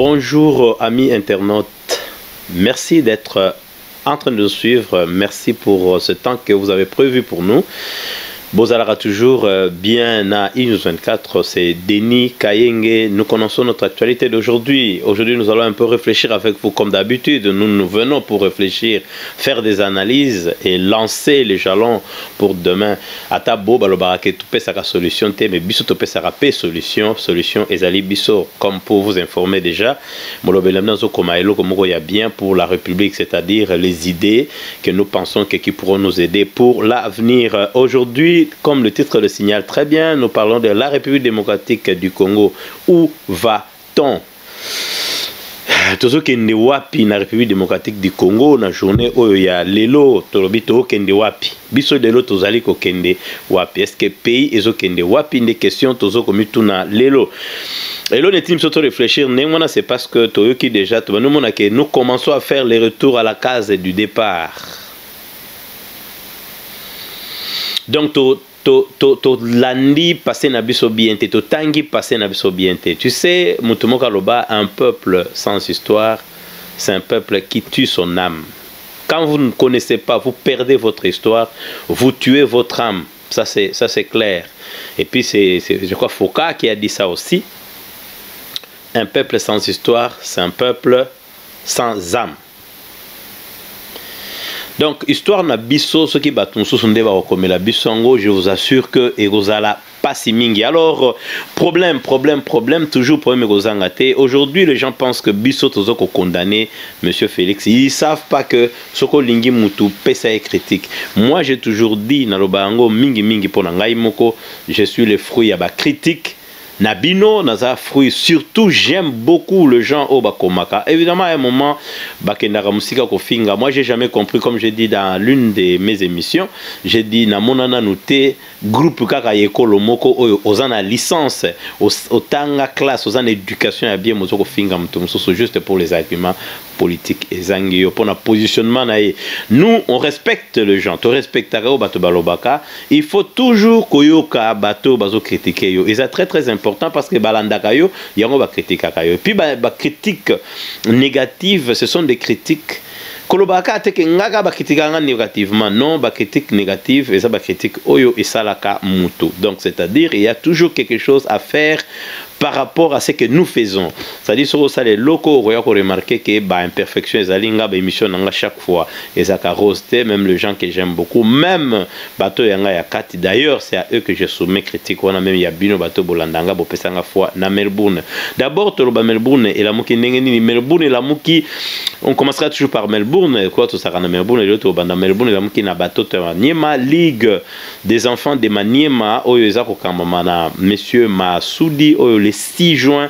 Bonjour amis internautes, merci d'être en train de nous suivre, merci pour ce temps que vous avez prévu pour nous. Bozalara toujours bien à News 24, c'est Denis Kayenge. Nous connaissons notre actualité d'aujourd'hui. Aujourd'hui, nous allons un peu réfléchir avec vous comme d'habitude. Nous venons pour réfléchir, faire des analyses et lancer les jalons pour demain. Atabo balobarake tupe saka solution te mais biso tupe saka pe solution ezali biso comme pour vous informer déjà. Molobelamna zo komaelo komoko ya bien pour la République, c'est-à-dire les idées que nous pensons qui pourront nous aider pour l'avenir. Aujourd'hui, comme le titre le signale très bien, nous parlons de la République démocratique du Congo. Où va-t-on? Tozo kende wapi na République démocratique du Congo na journée oya lelo tolobi to kende wapi biso lelo tozali ko kende wapi? Est-ce que pays ezo kende wapi? Des questions tozo komituna lelo. Et là, on surtout réfléchir. C'est parce que toyoki déjà nous commençons à faire les retours à la case du départ. Donc, landi passé na biso bien, to tangi passé na biso bien. Tu sais, Mutumoka Loba, un peuple sans histoire, c'est un peuple qui tue son âme. Quand vous ne connaissez pas, vous perdez votre histoire, vous tuez votre âme. Ça c'est clair. Et puis c'est je crois Foucault qui a dit ça aussi. Un peuple sans histoire, c'est un peuple sans âme. Donc, histoire na biso, ce qui bat ton sous sonde va comme la bisongo, je vous assure que Erosala pas si mingi. Alors, problème, toujours problème Erosangate. Aujourd'hui, les gens pensent que biso tozo ko condamné Monsieur Félix. Ils savent pas que soko lingi mutu pesa est critique. Moi, j'ai toujours dit na lobango mingi pour ngai moko, je suis le fruit à ba critique. Nabino, naza fruit. Surtout, j'aime beaucoup le genre au Bakomaka. Évidemment, à un moment, Bakendara Musika Kofinga. Moi, j'ai jamais compris, comme j'ai dit dans l'une de mes émissions, j'ai dit, Namonana Nouté, groupe Kaka Yekolo Moko, Ozana licence, Otanga classe, Ozana éducation, à bien Mozoko Finga, juste pour les arguments politiques et zangio, pour notre positionnement. Nous, on respecte le genre. Tu respectes au Bato Balobaka. Il faut toujours Koyoka Bato Bazo critiquer. Et c'est très important parce que Balanda Kayo, il y a un critique à Kayo. Puis, critiques négatives, ce sont des critiques. Kolobaka teke ngaga ba kritikanga négativement, non ba critique négative et ça ba critique oyo et salaka mutu. Donc c'est-à-dire il y a toujours quelque chose à faire par rapport à ce que nous faisons. C'est-à-dire sur ça les locaux on remarquer que ba imperfection ezalinga ba émission nanga chaque fois ezaka roster même les gens que j'aime beaucoup même bato yanga ya kati. D'ailleurs c'est à eux que je soumets critique on a même ya bino bato bolandanga bo pesanga fois na Melbourne. D'abord toloba Melbourne et la muki ndengeni Melbourne et la muki on commencera toujours par Melbourne. Quoi tout ça na Melbourne et l'autre banda Melbourne la muki na bato te Maniema Ligue des enfants de Maniema oyo ezako kamama na monsieur Masudi oyo le 6 juin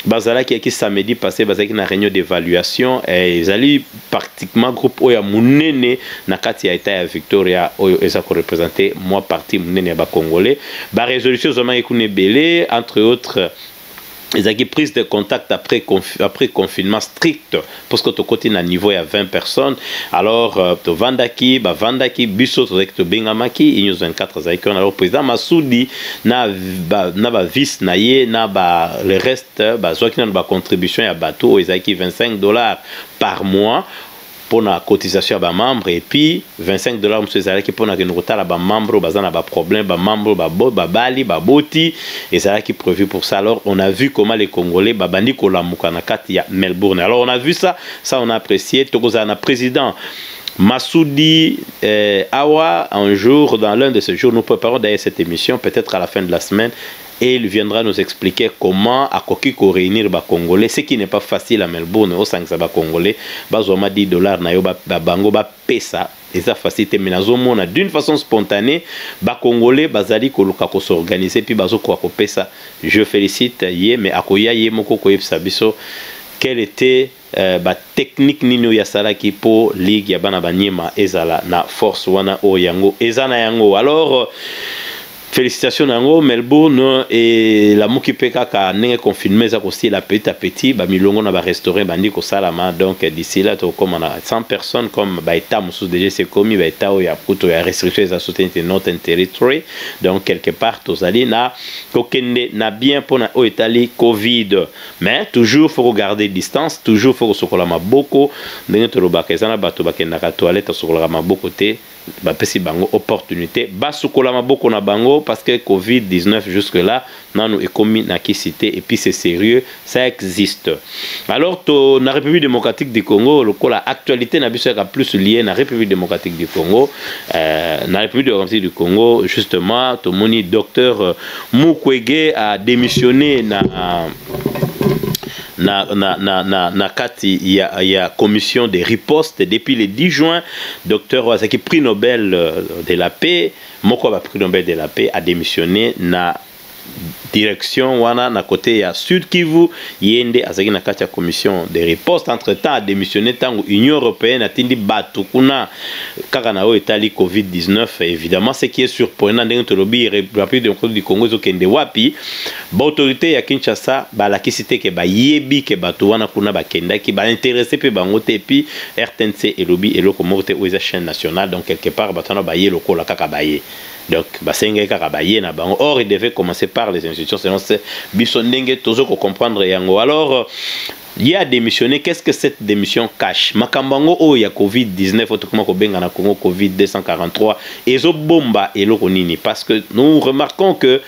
bazala qui samedi passé bazaki na réunion d'évaluation et ils allaient pratiquement groupe oyo munene na kati ya état ya Victoria oyo ezako représenter moi parti munene ba congolais ba résolution zoma ekune belé entre autres. Ils ont prise de contact après confinement strict parce que tu côté à niveau il y a 20 personnes. Alors tu vandaki biso tu bengamaki News 24 zaikon alors président Masudi na ba vice naie na ba le reste ba zoki na ba contribution ya bateau ils ont $25 par mois pour la cotisation à membres et puis $25 monsieur Zala qui pour na retard à membres bazana ba problème ba membres ba bali ba boti et ça qui prévu pour ça. Alors on a vu comment les Congolais babandi kolamuka na kati ya Melbourne. Alors on a vu ça on a apprécié tokozana président Masudi Awa un jour dans l'un de ces jours nous préparons d'ailleurs cette émission peut-être à la fin de la semaine. Et il viendra nous expliquer comment à Kokiko réunir les Congolais, ce qui n'est pas facile à Melbourne, au 5 Congolais, bazoma $10 na yo bango ba pesa, et ça facilite mais nazomona d'une façon spontanée, ba Congolais bazali koluka ko s'organiser puis bazo ko pesa. Je félicite ye mais akoya ye moko ko yebisa biso quelle était ba technique nino ya salaki pour ligue ya bana banyema ezala na force wana o yango ezana yango. Alors Félicitations Nango, Melbourne et la Mouki Pekaka n'est confiné ça aussi la petit à petit, bah milongo na ba restaurant bandi ko salama donc d'ici là to comme on a 100 personnes comme ba état musu déjà c'est commis ba état ya kuto ya restriction za soutenir notre territory donc quelque part to zali na kokende na bien pour na o Italie Covid mais toujours faut regarder distance, toujours faut sokola maboko ndenge to lobaka ezana bato bakenda ka toilette sokola maboko te ba pesi bango opportunité ba sokola maboko na bango parce que Covid-19 jusque là nous est commis na qui cité et puis c'est sérieux ça existe alors to na République démocratique du Congo le la actualité na biso ka plus lié na République démocratique du Congo na République démocratique du Congo justement to moni docteur Mukwege a démissionné na kati ya commission de riposte depuis le 10 juin docteur Wazaki prix Nobel de la paix moko ba prix Nobel de la paix a démissionné na direction wana na côté ya Sud Kivu yende azaki na kati ya commission de riposte entre temps a démissionné tango Union européenne atindi batu kuna kaka na o etali Covid-19 évidemment ce qui est surprenant ndenge to lobi République démocratique du Congo zokende wapi ba autorité ya Kinshasa ba la kisite ke ba yebi ke batu wana kuna ba kenda ki ba intéressé pe bango te puis RTNC et lobby et loko morte o chaîne nationale donc quelque part batana ba ye loko la kaka ba ye donc basenge kaka ba ye na bango or il devait commencer par les institutions sinon c'est bisondenge tozo ko comprendre yango alors il a démissionné. Qu'est-ce que cette démission cache? Makambango o ya Covid-19 autrement ko benga na Congo Covid-243 ezo bomba elo konini parce que nous remarquons que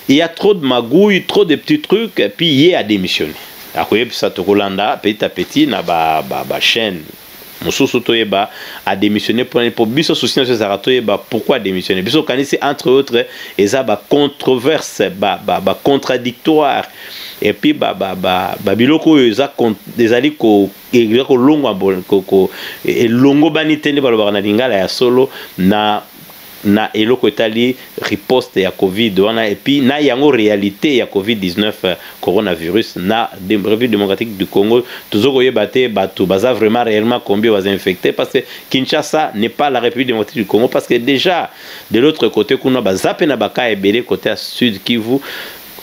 il y a trop de magouilles, trop de petits trucs et puis il a démissionné. Akoye ça to Kolanda petit à petit na ba chaîne Mususu Toyeba a démissionné pour biso souci na Toyeba pourquoi démissionner biso kanisi entre autres eza ba controverse ba contradictoire et puis biloko eza desali ko longo ko longo banitende balobaka na lingala ya solo na eloko etali riposte ya Covid wana et puis na yango réalité ya Covid-19 coronavirus na République démocratique du Congo tozoko yebate batu baza vraiment réellement combien was infectés parce que Kinshasa n'est pas la République démocratique du Congo parce que déjà de l'autre côté kuna bazape na baka ebele côté à Sud Kivu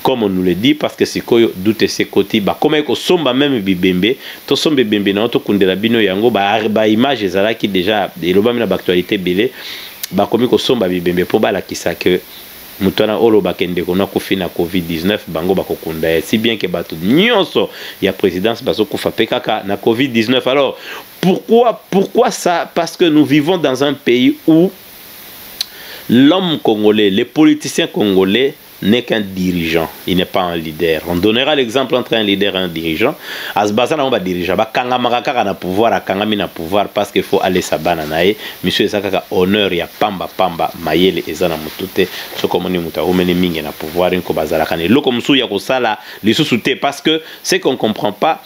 comme on nous le dit parce que c'est quoi doute ces côtés bah comme ko somba même bibembe to sombe bembe na to kundela bino yango ba image ezala qui déjà elobami na actualité belé ba komi ko somba bibembe po bala kisa que mutana olo bakende kona kufina Covid-19 bango bakokunda si bien que bato nyonso ya présidence baso kufa pekaka na Covid-19 alors pourquoi ça parce que nous vivons dans un pays où l'homme congolais les politiciens congolais n'est qu'un dirigeant, il n'est pas un leader. On donnera l'exemple entre un leader et un dirigeant. Asbazana on va diriger. Ba kanga makaka na pouvoir, akanga mi na pouvoir parce qu'il faut aller sabana nae. Monsieur Ezaka honneur ya pamba mayele ezana mutute. So komoni muta omeni mingi na pouvoir inko bazala kane. Loko musu ya kosala lisusuté parce que c'est qu'on comprend pas.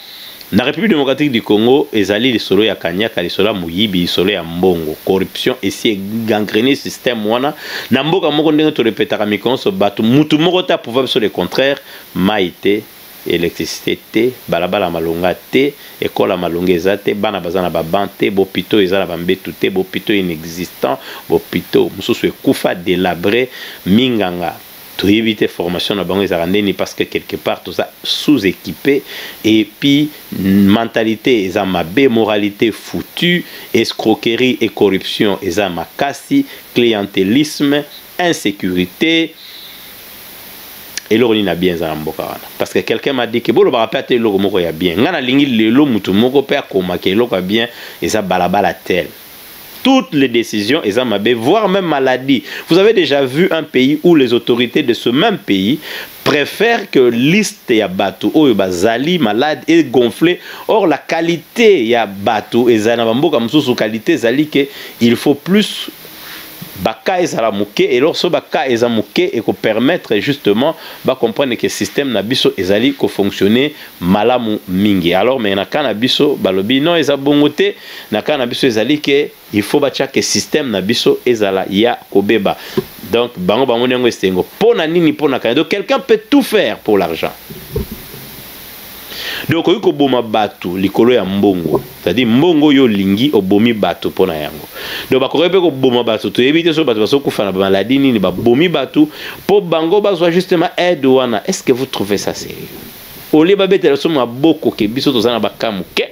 La République démocratique du Congo ezali les solo ya kanyaka les solo muyibi les solo ya mbongo corruption et si gangréné système wana na mboka moko ndenge to répétera mikonso batu mutu moko ta pouvoir sur le contraire maïté électricité te balabala malonga te école malonga ezate bana bazana babante bopito ezala bambetu te bopito inexistant bopito mususu ekufa délabré minganga to éviter formation na bango ezarandeni parce que quelque part tout ça sous-équipé et puis mentalité eza mabe moralité foutue escroquerie et corruption eza makasi clientélisme insécurité et l'orni na bien za mboka wana parce que quelqu'un m'a dit que bolo ba rapete loko moko ya bien ngana lingi lelo mutu moko pe akoma ke loko bien eza balabala tel toutes les décisions, voire même maladie. Vous avez déjà vu un pays où les autorités de ce même pays préfèrent que liste ya bateau ou bazali malade et gonflé. Or la qualité ya bateau et zanabambo comme sous qualité zali que il faut plus baka ezala muke et lorsque baka eza muke et ko permettre justement ba comprendre que le système na biso ezali ko fonctionner malamu mingi alors mais na kana biso balobi non eza bongote na kana biso ezali que il faut ba que système na biso ezala ya kobeba donc bango bango nyango estengo pona nini pona kana donc quelqu'un peut tout faire pour l'argent. donc oyo koboma bato likolo ya mbongo, c'est-à-dire mbongo yo lingi obomi bato pona yango, donc bakoki pe koboma bato toyebi te so bato basokufa na maladie nini babomi bato po bango bazwa justement aide wana. Est-ce que vous trouvez ça sérieux? Olie babetela so maboko ke biso tozana bakamuke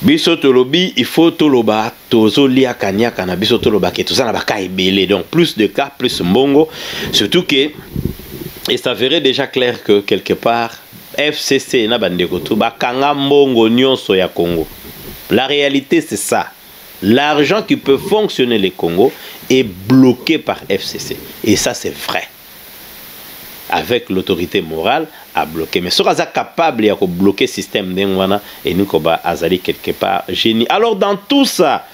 biso tolobi, il faut toloba tozo lia kanyaka na biso toloba ke tozana baka ebele, donc plus de cas plus mbongo, surtout que il s'avérait déjà clair que quelque part FCC na bandeko to bakanga mbongo nyonso ya Congo. La réalité c'est ça. L'argent qui peut fonctionner les Congo est bloqué par FCC, et ça c'est vrai. Avec l'autorité morale à bloquer. Mais ce qu'on est capable de bloquer le système d'Engwana et nous koba azali quelque part génie. Alors dans tout ça,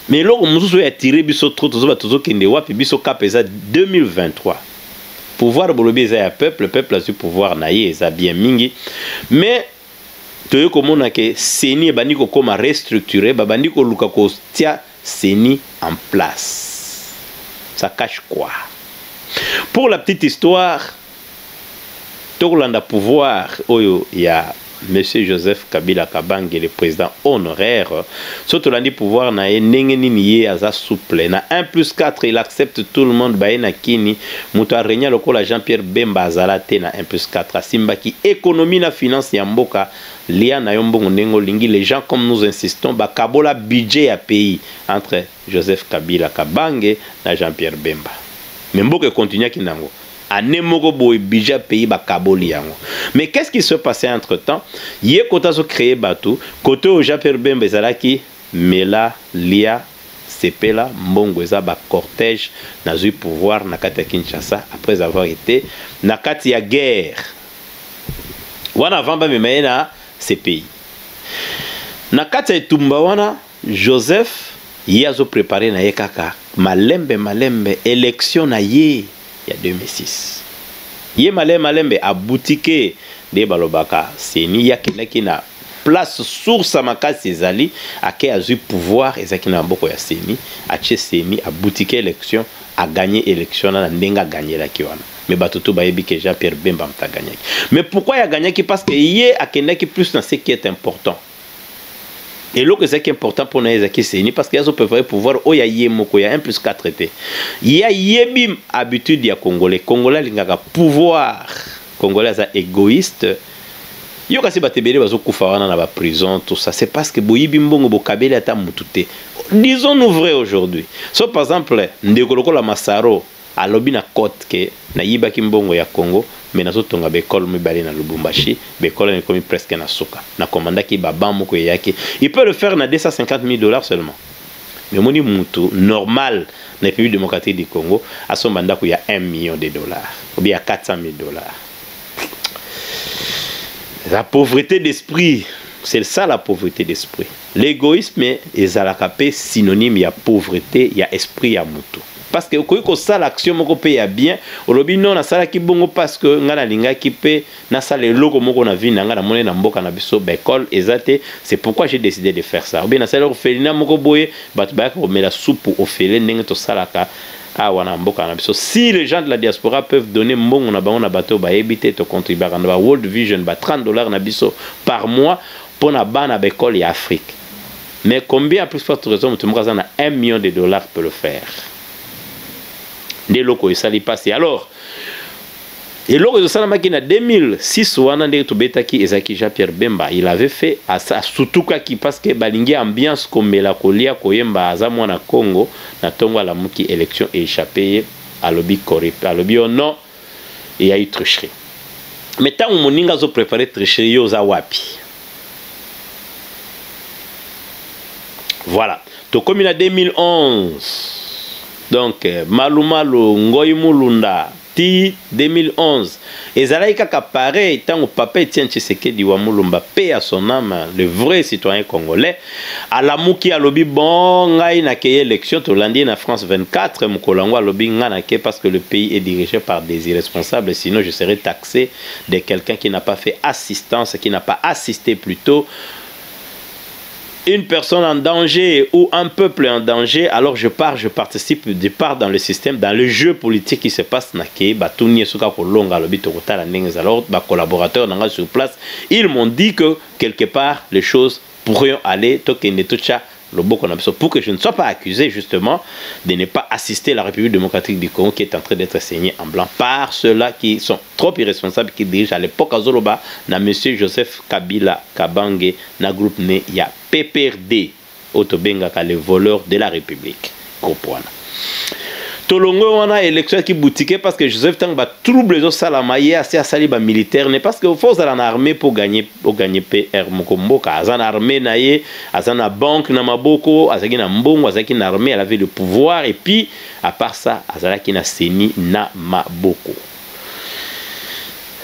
mais là on nous a tiré biso trop tozo kende wapi biso kapeza 2023. Pouvoir bolobi za peuple, le peuple a su pouvoir naïe ça bien mingi. Mais toyo komona ke seni bandi ko koma restructurer, bandi ko luka ko tia seni en place. Ça cache quoi? Pour la petite histoire, Tolanda pouvoir, oyo ya Monsieur Joseph Kabila Kabange, le président honoraire, surtout l'andi pouvoir na ndenge nini ye aza souple na 1+4 il accepte tout le monde baena kini muto arenya lokola Jean-Pierre Bemba azala te na 1+4 asimba ki économie na finance ya mboka lia na yombongo ndengo lingi. Les gens comme nous insistons bakabola budget ya pays entre Joseph Kabila Kabange na Jean-Pierre Bemba, mais mboka continue kinango anemoko boy budget pays bakaboli yango. Mais qu'est-ce qui se passait entre temps? Yé kota so créé bateau côté au Jean-Pierre Bemba ezalaki mela lia sepela mbongo eza ba cortège na zui pouvoir na kati ya Kinshasa après avoir été na kati ya guerre wana vamba memaye na ces pays na kati ya tumba wana. Joseph ye azo préparé na ye kaka malembe élection na ye ya 2006. Ye malembe a boutique de balobaka seni ya kenaki na place source makasi ezali ake azu pouvoir ezaki na mboko ya seni ache seni a boutique élection a gagné élection na ndenga gagné la kiwana. Mais batutu bayebi que Jean-Pierre Bemba mta gagné. Mais pourquoi il a gagné? Parce que ye a kenaki plus dans ce qui est important. Et l'autre c'est qui est important pour nous c'est parce qu'il y a ce pouvoir où il y a yemoko, il y a 1+4 été. Il y a yebim habitude ya Congolais. Congolais l'ingaka pouvoir. Congolais est égoïste. Il y a aussi batebele bazo kufawana na ba prison tout ça. C'est parce que boyibi mbongo bokabeli ata mutute. Disons-nous vrai aujourd'hui. So par exemple ndekolo la Masaro à lobi na côte que na yibaki mbongo ya Congo. Mais nazo tonga bekol mibali na Lubumbashi, bekol est comme presque na soka. Na commanda ki baba moko yaki. Il peut le faire na $250,000 seulement. Mais moni mutu normal na pays démocratique du Congo, à son mandat il y a $1 million ou bien $400,000. La pauvreté d'esprit, c'est ça la pauvreté d'esprit. L'égoïsme est à la capé synonyme, il y a pauvreté, il y a esprit, il y a mutu. Parce que quand ça l'action moko pe ya bien olobi non na sala ki bongo parce que ngana linga ki pe na sala loko moko na vie na ngana mona na mboka na biso bekol ezate. C'est pourquoi j'ai décidé de faire ça. Ou bien na sala ofelina moko boye bat ba ko mela soupe ofele ndenge to salaka a wana mboka na biso. Si les gens de la diaspora peuvent donner mbongo na bango na bateau ba ebité to contribuer na ba World Vision ba $30 na biso par mois pour na bana bekol ya Afrique. Mais combien plus forte raison tu m'as na $1 million peut le faire. Des locaux et ça l'y passe. Alors, et lors de ça, en 2006, Jean-Pierre Bemba, il avait fait à ça, surtout qui parce que Balingi ambiance comme la Kolia, Koyemba, Azamwana Congo, na tongo la mouki élection et échappé à lobby correct. À lobby au non, il y a eu tricherie. Mais tant que Moninga a préparé tricherie, il y a wapi. Voilà. Donc, comme il a 2011. Donc, Malumalu, Ngoyimulunda, Ti 2011. Et Zalaï Kaka pareil, tant que papa Etienne Tshisekedi Wamulumba, paix à son âme, le vrai citoyen congolais, à la mouki à lobby bon, ngaï na keye élection, to lundi na France 24, moukolangwa lobby nga na keye parce que le pays est dirigé par des irresponsables, sinon je serais taxé de quelqu'un qui n'a pas fait assistance, qui n'a pas assisté plutôt une personne en danger ou un peuple en danger, alors je participe, je pars dans le système, dans le jeu politique qui se passe. Alors, mes collaborateurs sur place, ils m'ont dit que quelque part, les choses pourraient aller, pour que je ne sois pas accusé justement de ne pas assister à la République démocratique du Congo qui est en train d'être saignée en blanc par ceux-là qui sont trop irresponsables, qui dirigent à l'époque à Zoloba, na monsieur Joseph Kabila Kabange, na groupe né ya PPRD, Otobengaka les voleurs de la République. Groupe Tolongo wana élection qui boutique parce que Joseph Tang ba trouble au salamaye assez à saliba militaire n'est parce que force à l'armée pour gagner PR Mokomboka azan armée naie azan na banque na maboko azaki na mbongo azaki na armée elle avait le pouvoir et puis à part ça azalaki na seni na maboko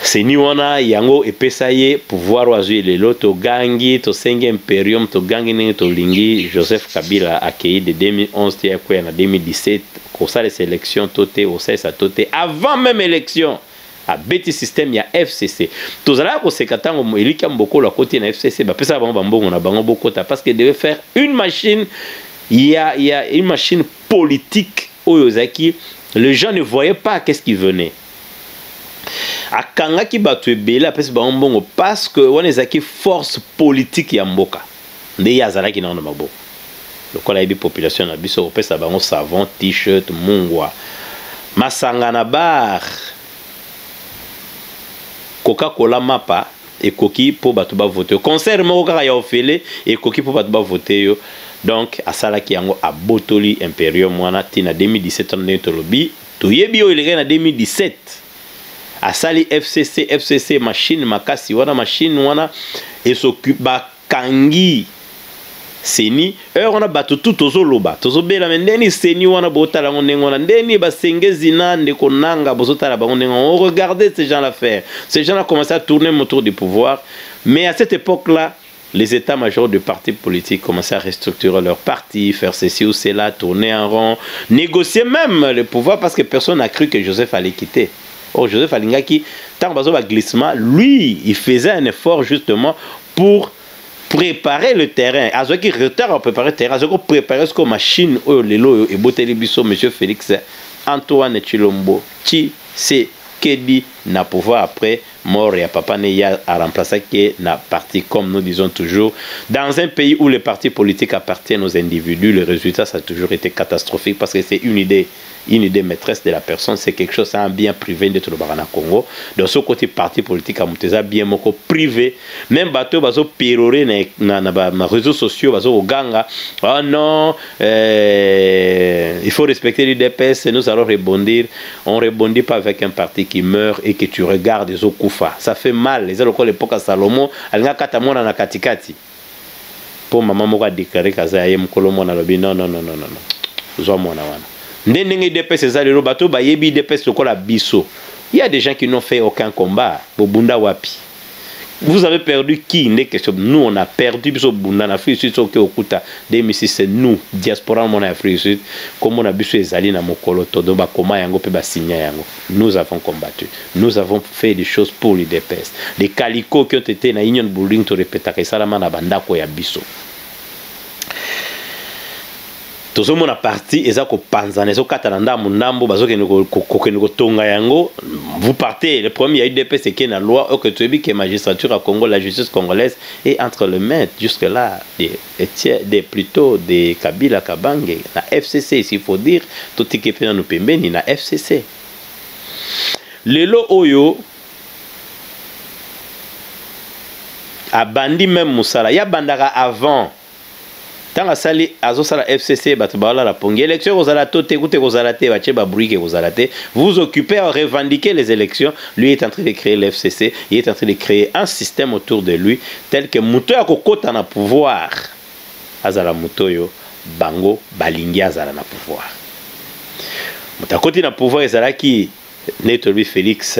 seni wana yango epesaye pouvoir oazui lelo to gangi to senge imperium to gangi nenge to lingi Joseph Kabila accueilli de 2011 tia kwa na 2017 pour ça les élections toté au ça toté avant même élection a beti système ya FCC tozala ko sekatango elika mboko la côté na FCC ba pesa bango bambongo na bango bokota parce que devait faire une machine il y a une machine politique oyozaki les gens ne voyaient pas qu'est-ce qui venait akanga ki batu ebele apesi bango mbongo parce que wana ezaki force politique ya mboka nde yazalaki na maboko lokola yebi population na biso opesa bango savon t-shirt mungwa masanga na bar Coca-Cola mapa ekoki po batu ba voter concert moko kaka ya ofele ekoki po batu ba voter yo donc asalaki yango abotoli imperium mwana tina 2017 on tolobi toyebi yo ileka na 2017 asali FCC machine makasi wana machine wana esokupe bakangi seni on a battu tout tozoloba tozobela ndeni seni wana botala ngongo wana ndeni basengezi na ndeko nanga bozotala bango ndengo on regardait ces gens là faire ces gens là commençaient à tourner autour du pouvoir mais à cette époque là les états-majors de partis politiques commençaient à restructurer leur parti, faire ceci ou cela, tourner en rond, négocier même le pouvoir parce que personne n'a cru que Joseph allait quitter. Oh, Joseph Alingaki, tant que glissement, lui, il faisait un effort justement pour préparer le terrain. À ce qui retard à préparer le terrain, à ce qu'on préparait ce que machine, lelo et boteli biso, monsieur Félix Antoine Chilombo, qui c'est Kedi n'a pouvoir après mort et à papa Neya a remplacé que n'a parti comme nous disons toujours dans un pays où les partis politiques appartiennent aux individus le résultat ça a toujours été catastrophique parce que c'est une idée maîtresse de la personne c'est quelque chose c'est un bien privé de tout le Barana Congo de ce côté parti politique à Mouteza bien moko privé même bateau bazo péroré na réseaux sociaux bazo oganga oh non il faut respecter l'UDPS nous allons rebondir on rebondit pas avec un parti qui meurt et que tu regardes les autres koufa ça fait mal les autres l'époque à Salomon alinga katamona na katikati pour maman moko a déclaré kaza yem kolomo na lobi non zo mona wana ndenge DPS ezalelo bato ba yebi DPS lokola biso il y a des gens qui n'ont fait aucun combat bobunda wapi vous avez perdu qui n'est question nous on a perdu biso bunda na Afrique Sud soki okuta 2006 c'est nous diaspora mon Afrique Sud comme on a biso ezali na mokolo todo ba koma yango pe ba signa yango nous avons combattu nous avons fait des choses pour les DPS les calicots qui ont été na union building to répéter que salama na bandako ya biso tozo mona parti ezako panzana ezo katalanda munambo bazoke ko tonga yango vous partez le premier UDPS c'est qui na loi que tu dis que magistrature à Congo la justice congolaise est entre les mains jusque là des plutôt des Kabila Kabange la FCC il faut dire tout qui fait nous pembeni na FCC lelo oyo abandi même musala ya bandaka avant tant sali azosala FCC batubala la pongi élection kozala tote écoutez kozala te bache ba bruit que kozala te vous occupez à revendiquer les élections lui est en train de créer le FCC il est en train de créer un système autour de lui tel que muto ya kokota na pouvoir azala mutoyo bango balingi azala na pouvoir mutakoti na pouvoir ezala ki neto lui Félix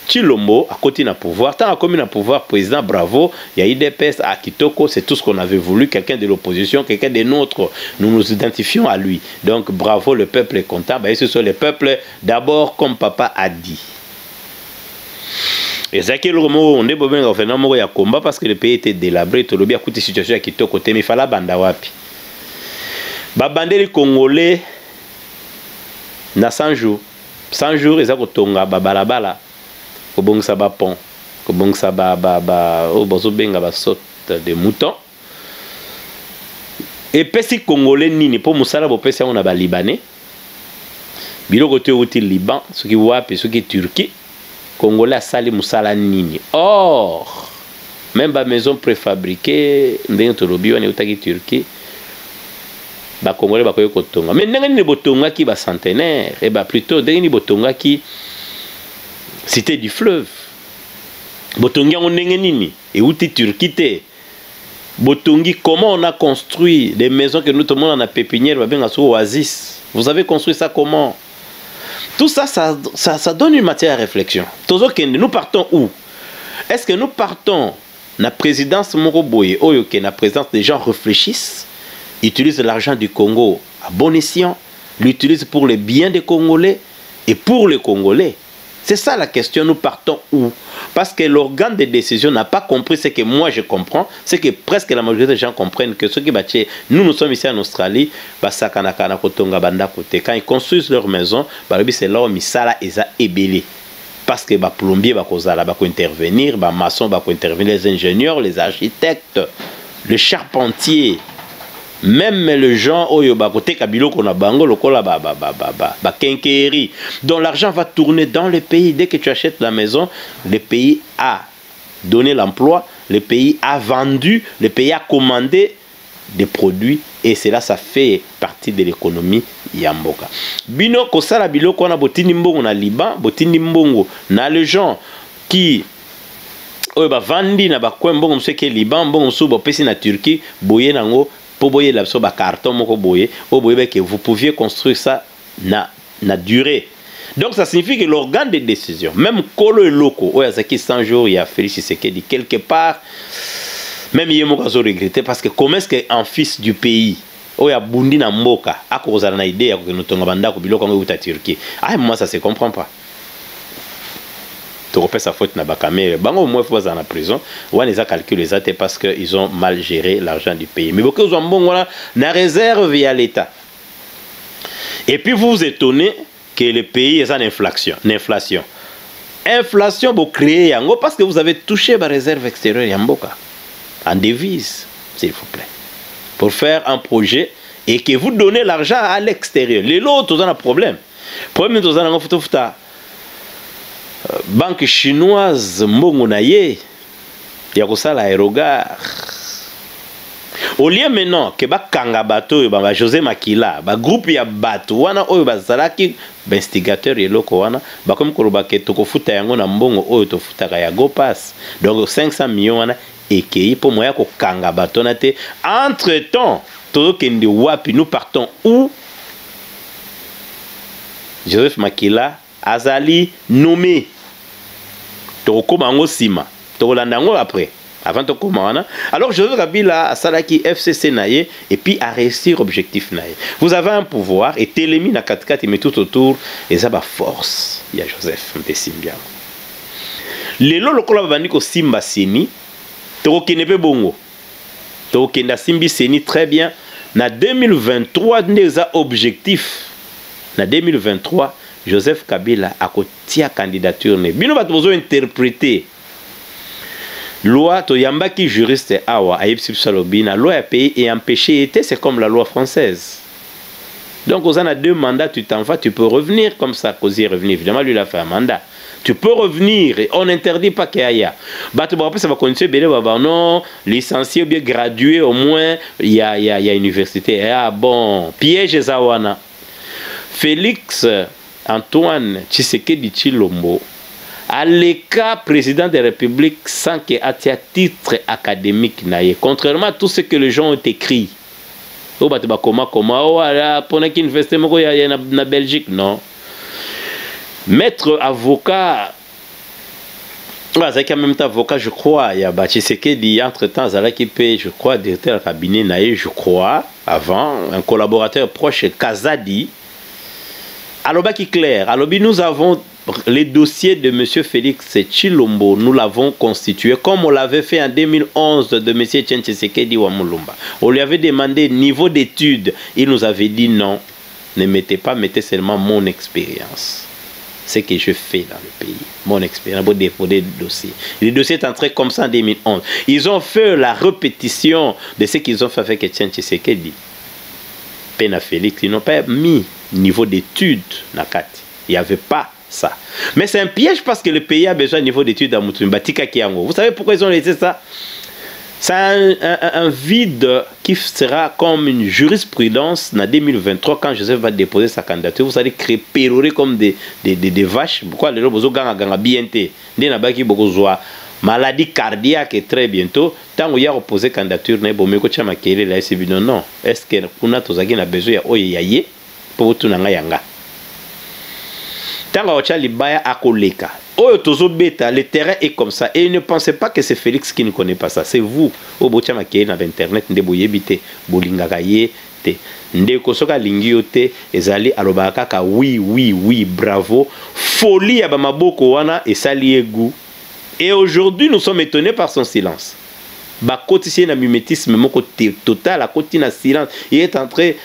Chilombo à côté na pouvoir tant comme na pouvoir président bravo il y a IDPS à Kitoko c'est tout ce qu'on avait voulu quelqu'un de l'opposition quelqu'un de notre nous nous identifions à lui donc bravo le peuple est content bah ce sont les peuples d'abord comme papa a dit Et ça qui est le mot, on est bien en fait non il y a combat parce que le pays était délabré, tout le bien coûté situation qui est côté mais fallait banda wapi. Ba bandé les Congolais na 100 jours. 100 jours ils a kotonga ba balabala. Ko bongsa ba pont, ko bongsa ba o bozo benga ba sorte de mouton. Et pesi Congolais nini pour musala bo pesi on a ba libanais. Biloko te uti Liban, ce qui wapi, ce qui Turquie. Congolais a sali musala nini. Or, même ba maison préfabriquée, ndenge tolobi wana utaki Turquie, ba Congolais ba koyo kotonga. Mais ndenge ni botonga ki ba centenaire, et ba plutôt ndenge ni botonga ki cité du fleuve. Botonga on ndenge nini et uti Turquie te. Botongi, comment on a construit des maisons que nous tout le monde en a pépinière, ba benga so oasis. Vous avez construit ça comment? Tout ça, ça donne une matière à réflexion. Nous partons où? Est-ce que nous partons la présidence Moroboye, la présidence des gens réfléchissent, utilisent l'argent du Congo à bon escient, l'utilisent pour les biens des Congolais et pour les Congolais? C'est ça la question, nous partons où? Parce que l'organe de décision n'a pas compris ce que moi je comprends, c'est que presque la majorité des gens comprennent que ceux qui battent, nous sommes ici en Australie, quand ils construisent leur maison, c'est là où misala eza ebele. Parce que les plombiers vont intervenir, les maçons vont intervenir, les ingénieurs, les architectes, les charpentiers. Même les gens oyo bakote kabilo kona bango lokola ba kenkeri. Donc l'argent va tourner dans le pays. Dès que tu achètes la maison, le pays a donné l'emploi, le pays a vendu, le pays a commandé des produits et cela ça fait partie de l'économie yamboka. Bino kosala biloko na botini mbongo na Liban, botini mbongo na les gens qui oyo ba vandi na ba kwembongo mseke Liban, mbongo msubo pesi na Turquie, boye nango pour boyer la carton moko boyer, que vous pouviez construire ça na durée. Donc ça signifie que l'organe de décision, même Kolo et Loko, oh Yazaki 100 jours, il y a Félix Tshisekedi quelque part, même il y a regretté parce que comment est-ce qu'un fils du pays, oh ya bundi na mboka, a cause na idée que nous tongons banda ko biloko ngo uta Turquie. Ah moi ça se comprend pas. Tu repères sa faute na bakame bango au moins faut en prison ou les a calculé ça parce que ils ont mal géré l'argent du pays mais beaucoup ont bon voilà na réserve via l'état et puis vous vous étonnez que le pays est en inflation vous créez yango parce que vous avez touché la réserve extérieure yamboka en devise s'il vous plaît pour faire un projet et que vous donnez l'argent à l'extérieur les autres ont un problème tous en futa banque chinoise mbongo na ye ya kosala aérogare au lieu maintenant que bakanga bato ba José Makila ba groupe ya bato wana oyo bazalaki investigateur eloko wana bakomi koloba ke tokofuta yango na mbongo oyo tofutaka ya go pass donc 500 millions wana ekei po moya ko kanga bato na te entre temps tozokende wapi nous partons où? Joseph Makila azali nommé Tokomango Sima Tokolandango après avant Tokomana alors Joseph Kabila a salaki FCC naye et puis a réussi objectif naye vous avez un pouvoir et Télémi na 4-4 mais tout autour et ça ba force il y a Joseph Mpesimbia lelo lokola bandi ko Simba Seni Tokokenepe bongo Tokenda Simbi Seni très bien na 2023 neza objectif na 2023 Joseph Kabila a kotia candidature ne bino bato bozo interpréter loi to yambaki juriste awa ayipsi salobi na loi ya pays et empêcher était c'est comme la loi française donc aux a 2 mandats tu t'en vas tu peux revenir comme Sarkozy est revenu évidemment lui il a fait un mandat tu peux revenir et on n'interdit pas qu'il y a bato ba ça va continuer belé ba non licencié ou bien gradué au moins il y a université ah bon piège zawana Félix Antoine Tshisekedi Tshilombo à l'écart président de la République sans qu'il ait à titre académique naïe contrairement à tout ce que les gens ont écrit oh bah comment oh là pendant qu'il investit moko ya na Belgique non maître avocat en même temps avocat je crois il y a Tshisekedi entre temps Zalaki P je crois directeur cabinet naïe je crois avant un collaborateur proche Kazadi Aloba qui clair, alobi nous avons les dossiers de M. Félix Tshilombo, nous l'avons constitué comme on l'avait fait en 2011 de M. Etienne Tshisekedi Wamulumba. On lui avait demandé niveau d'études. Il nous avait dit non, ne mettez pas, mettez seulement mon expérience. Ce que je fais dans le pays, mon expérience, pour déposer des dossiers. Les dossiers est entré comme ça en 2011. Ils ont fait la répétition de ce qu'ils ont fait avec Etienne Tshisekedi. Pena Félix, ils n'ont pas mis niveau d'études. Il n'y avait pas ça. Mais c'est un piège parce que le pays a besoin de niveau d'études à Moutoumba. Vous savez pourquoi ils ont laissé ça? C'est un vide qui sera comme une jurisprudence en 2023 quand Joseph va déposer sa candidature. Vous allez créer pérorer comme des vaches. Pourquoi les gens vont gagner bien? Maladie cardiaque très bientôt. Tant qu'il y a opposé candidature, non. Est-ce que nous avons besoin de pour tout le monde? Tant que libaya akoleka. Le terrain est comme ça. Et ne pensez pas que c'est Félix qui ne connaît pas ça. C'est vous. Au bout de internet, oui, bravo. Folie à Bamaboko wana et sali goût. Et aujourd'hui, nous sommes étonnés par son silence. Bakoti na mimétisme moko total, à côté na silence. Il est entré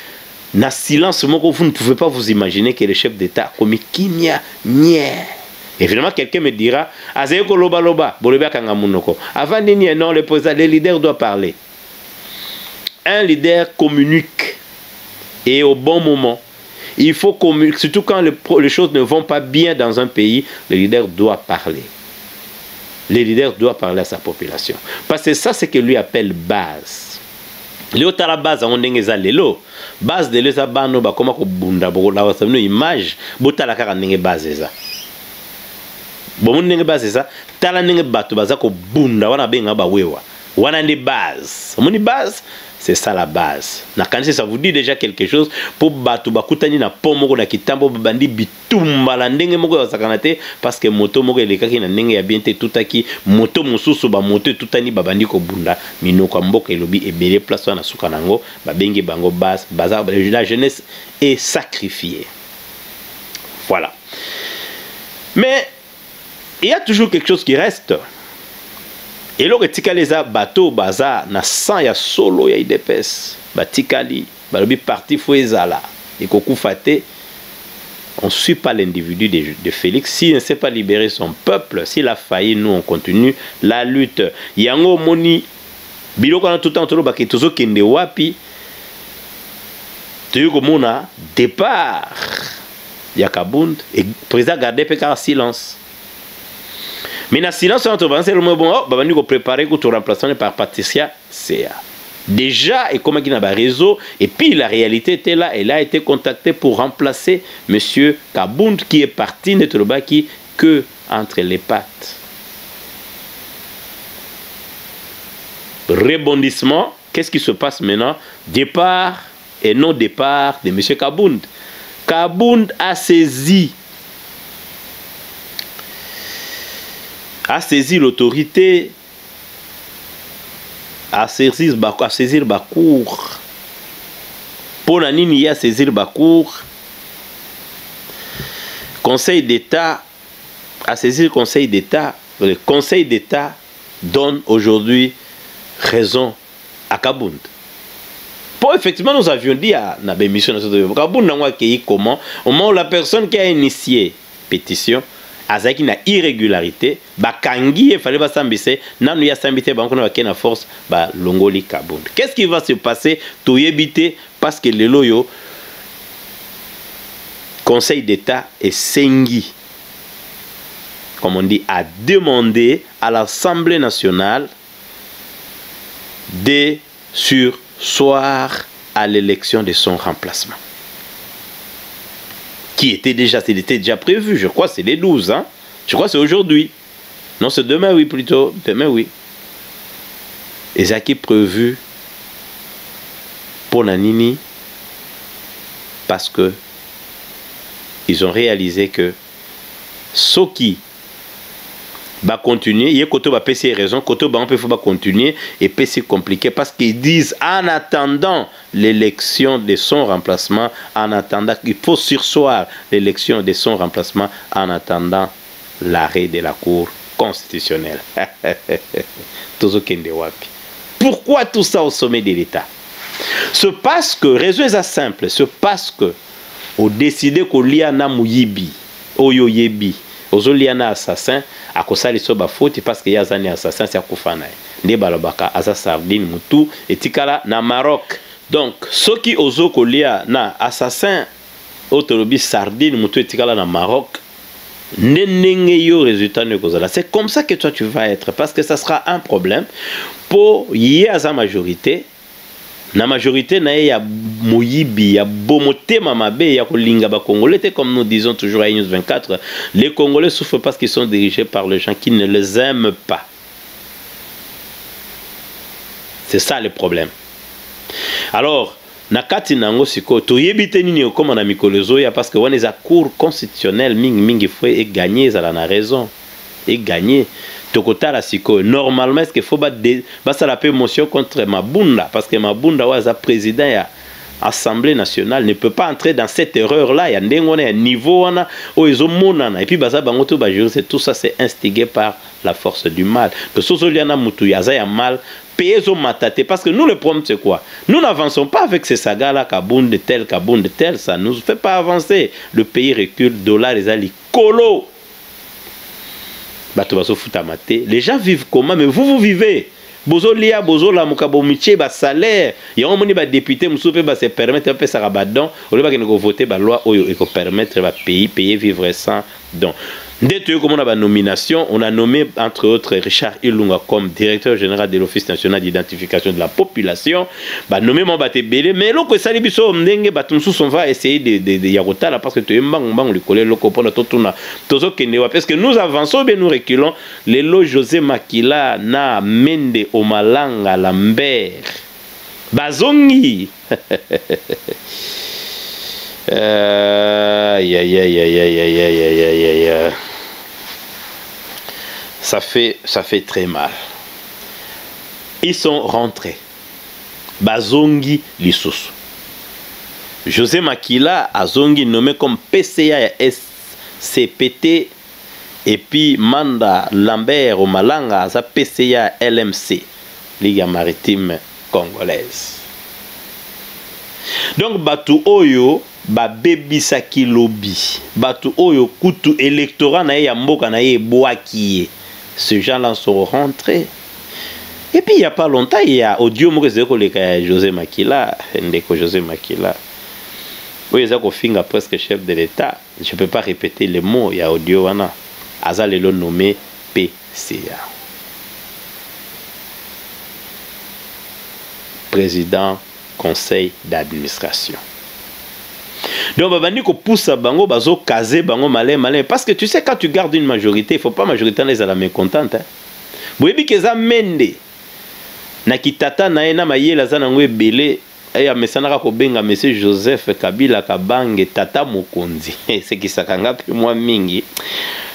na silence moko, vous ne pouvez pas vous imaginer que le chef d'État comme kimia nye. Évidemment, quelqu'un me dira, Azeko loba loba, bolobia kangamunoko. Avant de dire non, le leader doit parler. Un leader communique et au bon moment. Il faut communiquer, surtout quand les choses ne vont pas bien dans un pays, le leader doit parler. Le leader doit parler à sa population. Parce que ça, c'est ce que lui appelle base. Léo tala base, on est lelo. Base de l'esa bano, ba comment ko bunda, bo la wasa no image, botala kaka nenge base eza. Bon nenge base eza, tala nenge bato baza ko bunda wana benga ba wewa. Wana ndi base. Moni base, c'est ça la base. Na kanisi ça vous dit déjà quelque chose pour bato bakutani na pomoko na kitambo bandi bitumba la ndenge moko ya sakanate parce que moto moko elekaki na ndenge ya biente tutaki moto mususu ba moto tutani babandi ko bunda minoko mboka elobi ebele place wana suka nango babengi bango base baza la jeunesse est sacrifiée. Voilà. Mais il y a toujours quelque chose qui reste. Et là, les bateaux baza na sang ya solo ya IDPS batikali balobi parti fouezala et koku faté. On ne suit pas l'individu de Félix. S'il ne sait pas libérer son peuple, s'il a failli, nous on continue la lutte. Yango moni biloko na tout temps tolo bakitozo kende wapi. Tu mona départ ya Kabund et président gardé peka silence. Mais dans le silence, c'est le moment bon, bah nous préparer pour remplacer par Patricia CA. Déjà, et comme il y a un réseau, et puis la réalité était là, elle a été contactée pour remplacer M. Kabund qui est parti de Tolobaki que entre les pattes. Rebondissement, qu'est-ce qui se passe maintenant? Départ et non départ de M. Kabund. Kabund a saisi l'autorité, à saisir Bakour. Pour la nini, à saisir Bakour. Conseil d'État, à saisir le Conseil d'État. Le Conseil d'État donne aujourd'hui raison à Kabund. Pour effectivement, nous avions dit à la émission de Kabund, comment, au moment où la personne qui a initié pétition, azaki na irrégularité bakangi il fallait basambise nanu ya sambité banko na bakena force ba longoli Kabund. Qu'est-ce qui va se passer to yebité parce que le loyo Conseil d'État est sengi, comme on dit, a demandé à l'Assemblée nationale de surseoir à l'élection de son remplacement. Qui était déjà, c'était déjà prévu, je crois, c'est les 12, hein? Je crois que c'est aujourd'hui. Non, c'est demain, oui, plutôt. Demain, oui. Et ça qui est prévu pour Nanini, parce que ils ont réalisé que ceux qui va continuer, il y a côté va passer raison, côté va peut faut continuer et puis c'est compliqué parce qu'ils disent en attendant l'élection de son remplacement, en attendant il faut surseoir l'élection de son remplacement en attendant l'arrêt de la Cour constitutionnelle. Pourquoi tout ça au sommet de l'État? C'est parce que raison est simple, c'est parce que on décidé qu'on lia na muyibi, oyo yebi. Ozolia na assassin akosali so ba faute parce que yazani assassin c'est akufana nde balobaka asa sardine mutu etikala na Maroc. Donc ceux qui ozo kolia na assassin otolobi sardine mutu etikala na Maroc ndenge yo résultat ne kozala. C'est comme ça que toi tu vas être parce que ça sera un problème pour y a sa majorité. La majorité na ya moyibi ya bomote mamabe ya kolinga ba Congolais, comme nous disons toujours à News 24, les Congolais souffrent parce qu'ils sont dirigés par les gens qui ne les aiment pas. C'est ça le problème. Alors nakati nango siko to yebite nini comme na mikolezo ya parce que on est à cour constitutionnelle mingi faut et gagner ça la raison et gagner. Normalement, est-ce qu'il faut battre la motion contre Mabunda parce que Mabunda est président de l'Assemblée nationale ne peut pas entrer dans cette erreur-là. Il y a un niveau où ils ont et puis tout ça c'est instigé par la force du mal. Parce que nous le problème c'est quoi? Nous n'avançons pas avec ces sagas-là, Kaboun de tel, ça ne nous fait pas avancer. Le pays recule, dollar les alicolo. Les gens vivent comment? Mais vous vivez. Bozo lia, bozo la mukabo miche, ba salaire. Il y a un moni ba député, moussoupe ba se permettre un peu ça rabadon. Au lieu de voter ba loi, il faut permettre ba payer vivre sans don. Dès que on a la nomination, on a nommé entre autres Richard Ilunga comme directeur général de l'Office national d'identification de la population. Bah nommé mon baté belé, mais loko sali biso mdenge batumsu on va essayer de yarota là parce que tu mbang le coller loko pour totuna tozo kenewa parce que nous avançons bien nous reculons. Lelo José Makila na Mende Omalanga Lambert Bazongi. Ça fait très mal. Ils sont rentrés. Bazongi Lissous. José Makila Azongi nommé comme PCA SCPT et puis Manda Lambert au Malanga ça PCA LMC Ligue maritime congolaise. Donc Batu Oyo ba bebisaki lobby Batu Oyo kutu électorat na ya mboka na ye boaki. Ces gens-là sont rentrés. Et puis il n'y a pas longtemps, il y a audio José Makila, Ndeko José Makila. Oui, il y a presque chef de l'État. Je ne peux pas répéter les mots, il y a audio. Azal est nommé PCA. Président Conseil d'administration. Donc, on pousse à bango, bazo kaze bango malin. Parce que tu sais, quand tu gardes une majorité, il ne faut pas majorité les à la mécontente. Vous voyez que ça mende. Nakitata naena mayela zanangwe belé. Aya mesanaka kobenga monsieur Joseph Kabila Kabange Tata Mokonzi. C'est qui sakanga puis moi mingi.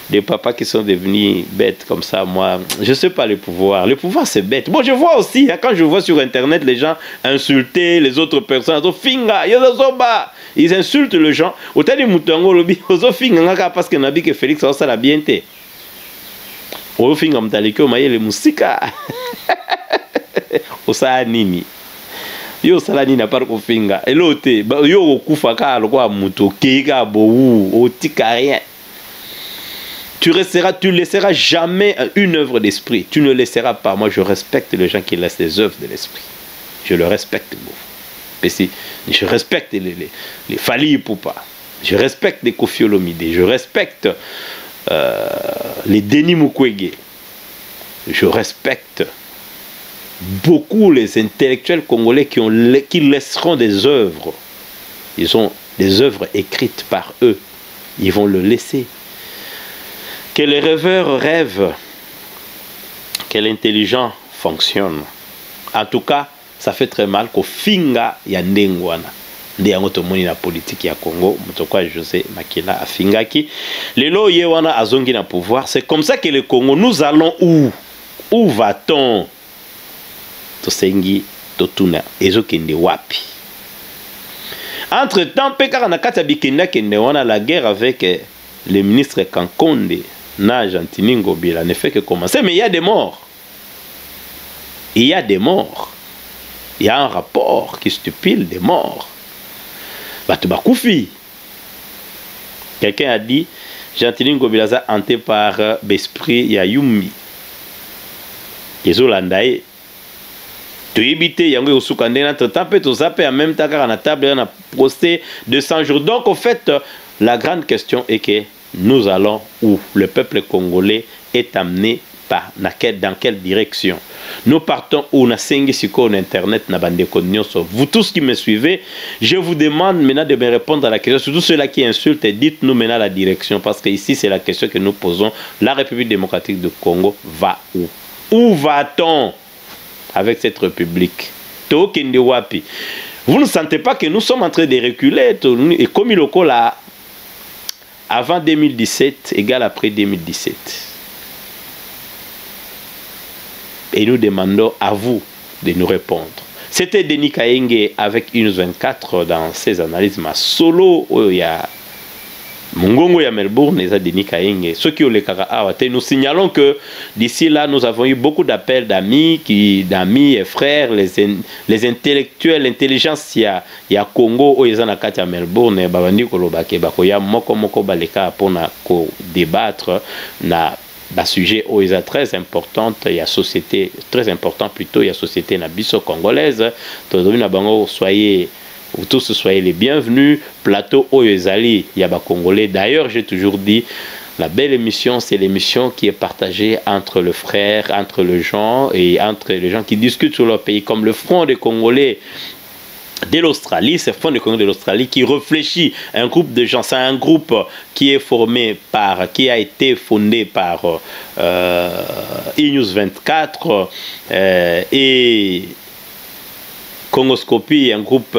Des papas qui sont devenus bêtes comme ça, moi, je ne sais pas le pouvoir. Le pouvoir, c'est bête. Bon, je vois aussi, quand je vois sur Internet les gens insulter les autres personnes, ils insultent les gens. Autant de moutongo, parce que Nabi que Félix a la bienté. Au finga mtaliko maye le musika. Osa nini. Yo sala nini par ko finga. Elote, yo kufa ka lokwa muto keka bo otika rien. Tu laisseras jamais une œuvre d'esprit. Tu ne laisseras pas. Moi, je respecte les gens qui laissent les œuvres de l'esprit. Je le respecte. Je respecte les Fali Poupa. Je respecte les Kofi Olomide. Je respecte les Denis Mukwege. Je respecte beaucoup les intellectuels congolais qui laisseront des œuvres. Ils ont des œuvres écrites par eux. Ils vont le laisser. Que les rêveurs rêvent, que l'intelligent fonctionne. En tout cas, ça fait très mal qu'au finga ya ndengwana. nde yango tomoni na politique ya Congo motokwa José Makila afingaki lelo ye wana azongi na pouvoir. C'est comme ça que le Congo, nous allons où va-t-on? Tosengi totuna ezokende wapi? Entre temps pekara na kati ya bikenda kende wana la guerre avec le ministre Kankonde na Argentine Ngobila ne fait que commencer, mais il y a des morts. Il y a des morts. Il y a un rapport qui stipule des morts. Batubakoufi. Quelqu'un a dit Argentine Ngobila hanté par l'esprit Yayumi. Kezolandaye. Tu évite yango osukande na temps pe to zape en même temps car na table na posté de 100 jours. Donc au fait la grande question est que nous allons où? Le peuple congolais est amené dans quelle direction? Nous partons où? On a cinq sur internet na bande nyonso. Vous tous qui me suivez, je vous demande maintenant de me répondre à la question. Surtout ceux-là qui insultent, dites-nous maintenant la direction, parce que ici c'est la question que nous posons. La République démocratique du Congo va où? Où va-t-on avec cette république? Vous ne sentez pas que nous sommes en train de reculer? Et comme il est là, avant 2017 égale après 2017. Et nous demandons à vous de nous répondre. C'était Denis Kaenge avec une 24 dans ses analyses. Ma solo, il y a Mungongo ya Melbourne, et Denis Kaenge. Ceux qui ont les Karaawate, nous signalons que d'ici là, nous avons eu beaucoup d'appels d'amis et frères, les intellectuels, l'intelligence il y a Congo, où ils ont à Melbourne, et Babandi Kolobake, Bakoya, Moko Baleka, pour débattre, na sujet où ils sont très importante, il y a société, très important plutôt, il y a société na biso congolaise, soyez. Vous tous soyez les bienvenus. Plateau Oyezali, Yaba Congolais. D'ailleurs, j'ai toujours dit, la belle émission, c'est l'émission qui est partagée entre le frère, entre les gens et entre les gens qui discutent sur leur pays, comme le Front des Congolais de l'Australie. C'est le Front des Congolais de l'Australie qui réfléchit un groupe de gens. C'est un groupe qui est formé par, qui a été fondé par News 24 et Congoscopie, un groupe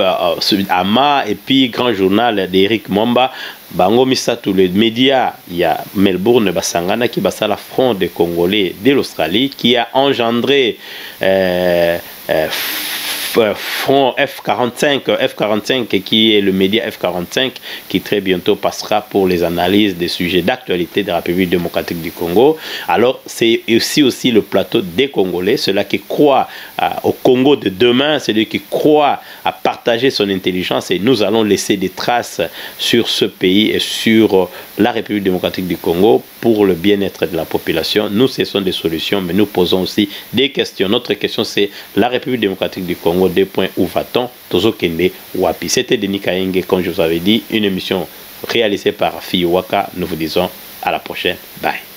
AMA et puis Grand Journal d'Eric Mwamba. Bango misa tous les médias, il y a Melbourne Basangana qui basa la Front des Congolais de l'Australie qui a engendré Front F45 qui est le média F45 qui très bientôt passera pour les analyses des sujets d'actualité de la République démocratique du Congo. Alors c'est aussi le plateau des Congolais, ceux-là qui croient au Congo de demain, celui qui croit à partager son intelligence, et nous allons laisser des traces sur ce pays et sur la République démocratique du Congo pour le bien-être de la population. Nous cessons des solutions, mais nous posons aussi des questions. Notre question c'est la République démocratique du Congo, des points où va-t-on? Tozo Kende Wapi. C'était Denis Kaenge, comme je vous avais dit, une émission réalisée par Fiwaka. Nous vous disons à la prochaine. Bye.